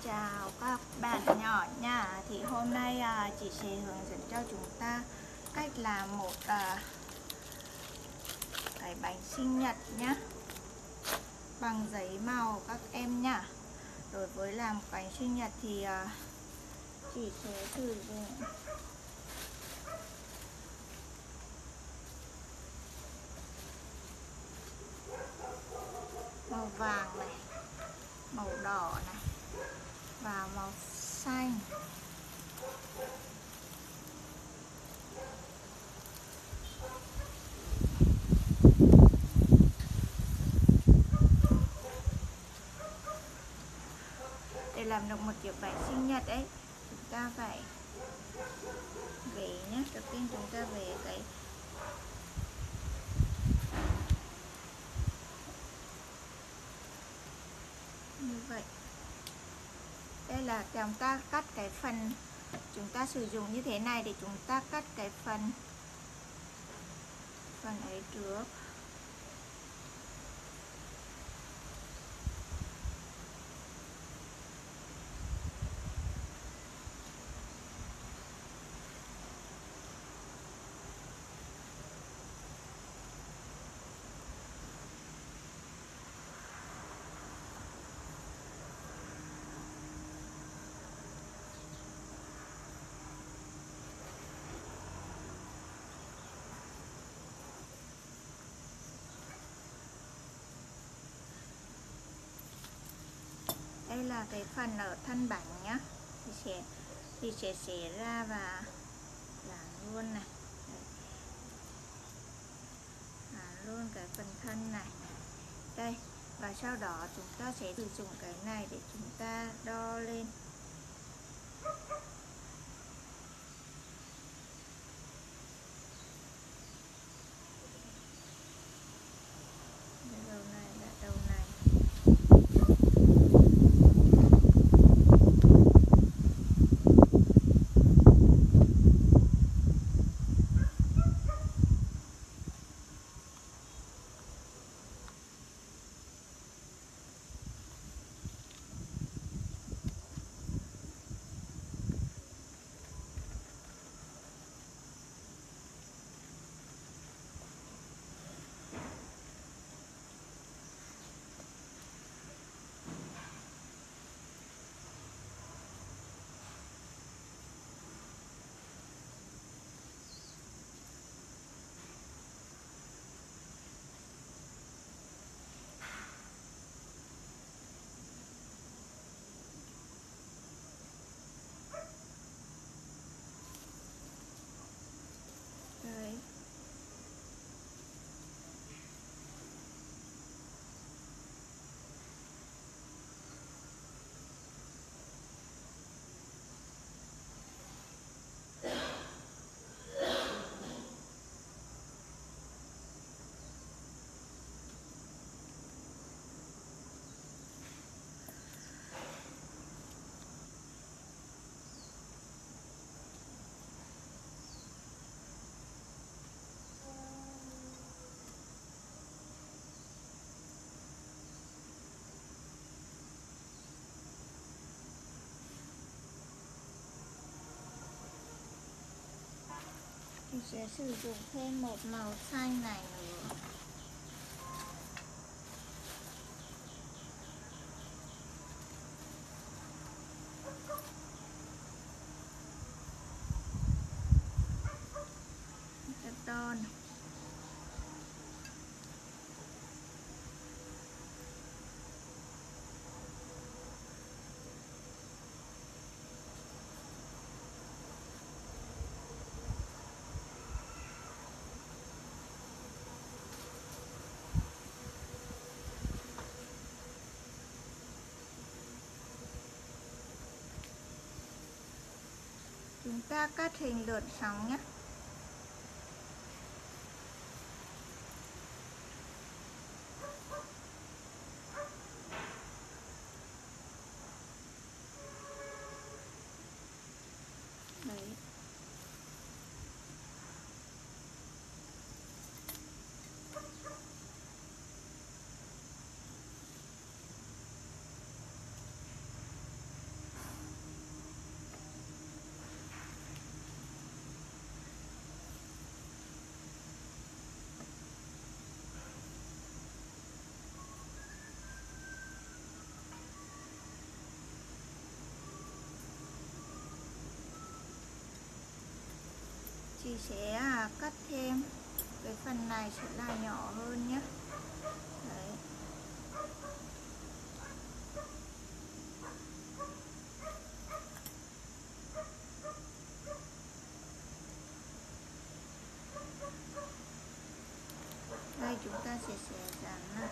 Chào các bạn nhỏ nha. Thì hôm nay chị sẽ hướng dẫn cho chúng ta cách làm một cái bánh sinh nhật nhá, bằng giấy màu các em nhá. Đối với làm bánh sinh nhật thì chị sẽ sử dụng màu vàng này, màu đỏ này và màu xanh. Để làm được một kiểu bánh sinh nhật ấy, chúng ta phải vẽ nhé. Đầu tiên chúng ta vẽ cái như vậy. Đây là chúng ta cắt cái phần chúng ta sử dụng như thế này để chúng ta cắt cái phần ấy trước. Đây là cái phần ở thân bánh nhá, thì sẽ xé ra và làm luôn này. Làm luôn cái phần thân này đây, và sau đó chúng ta sẽ sử dụng cái này để chúng ta đo lên. Đầu này là đầu này. Đấy. Thì sẽ sử dụng thêm một màu xanh này nữa. Rất to này. Chúng ta cắt hình lượn sóng nhé. Đấy. chị sẽ cắt thêm cái phần này sẽ là nhỏ hơn nhé. Đấy. Đây chúng ta sẽ xẻ dàn này.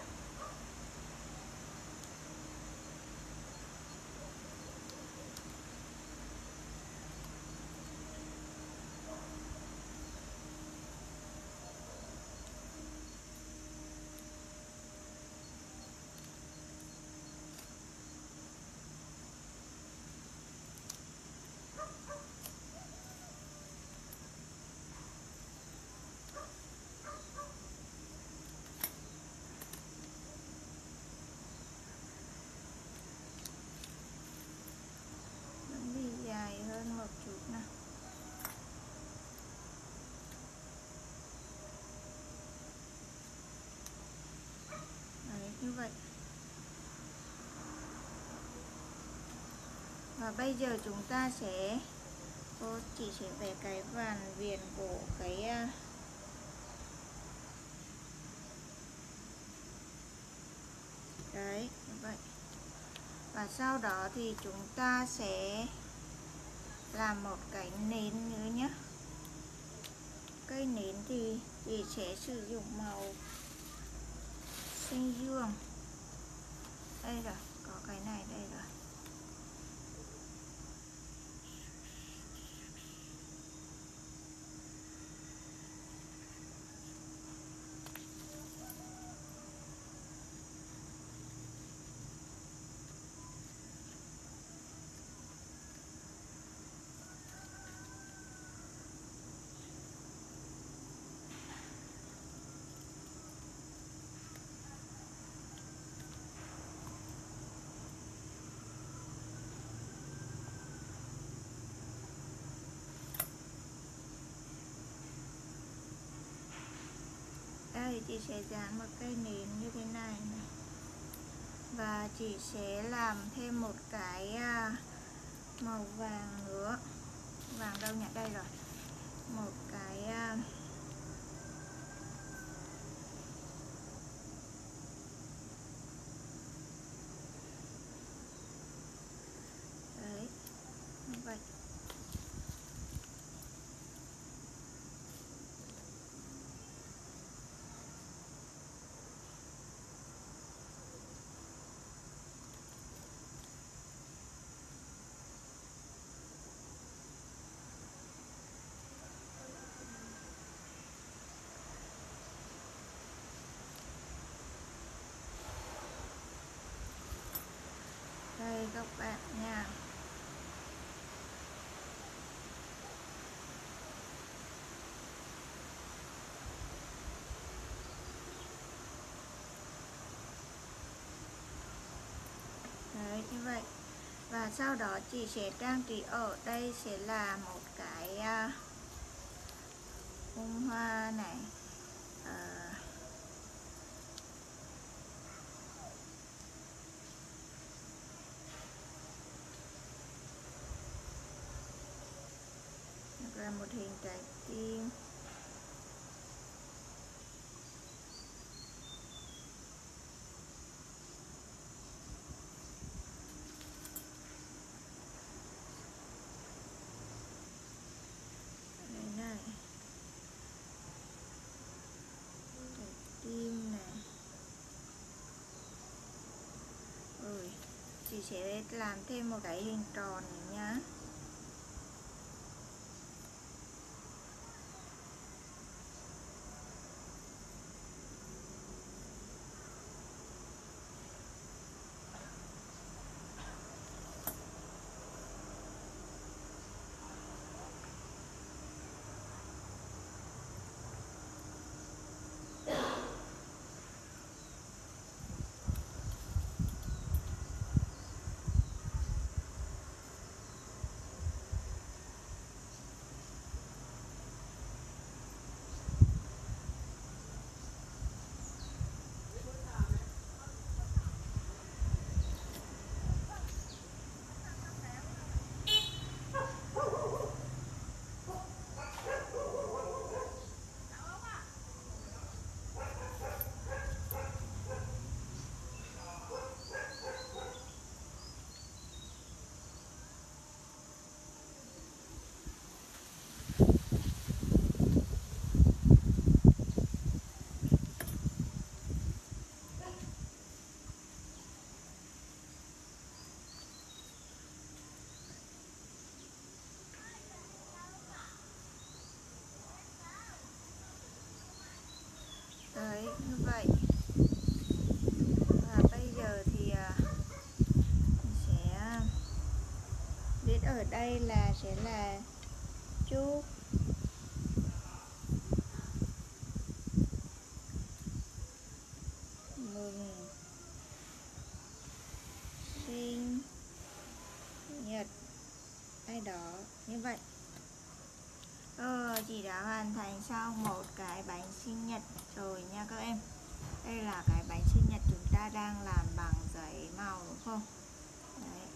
Dài hơn một chút nào. Đấy, như vậy. Và bây giờ chúng ta sẽ, cô chỉ sẽ vẽ cái vàn viền của cái đấy, như vậy. Và sau đó thì chúng ta sẽ làm một cái nến nữa nhé. Cây nến thì chị sẽ sử dụng màu xanh dương. Đây rồi, có cái này đây rồi. Đây chị sẽ dán một cây nến như thế này này. Và chị sẽ làm thêm một cái màu vàng nữa. Vàng đâu nhỉ? Đây rồi. Một cái đấy, như vậy. Đây các bạn nha. Đấy, như vậy. Và sau đó chị sẽ trang trí ở đây sẽ là một cái bông hoa này. Là một hình trái tim. Đây này. Trái tim này. Rồi, chị sẽ làm thêm một cái hình tròn này nhá. Đấy, như vậy. Và bây giờ thì mình sẽ viết ở đây là sẽ là chúc mừng sinh nhật ai đó, như vậy. Chị đã hoàn thành xong một cái bánh sinh nhật rồi nha các em. Đây là cái bánh sinh nhật chúng ta đang làm bằng giấy màu đúng không? Đấy.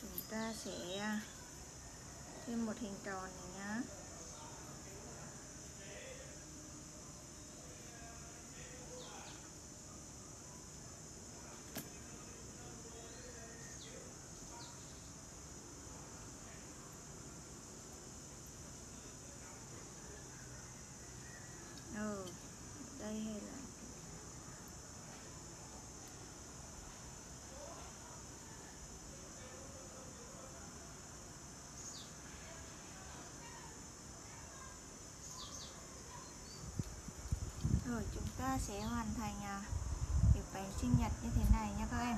Chúng ta sẽ thêm một hình tròn này nhá. Đây hay là rồi chúng ta sẽ hoàn thành việc bánh sinh nhật như thế này nha các em.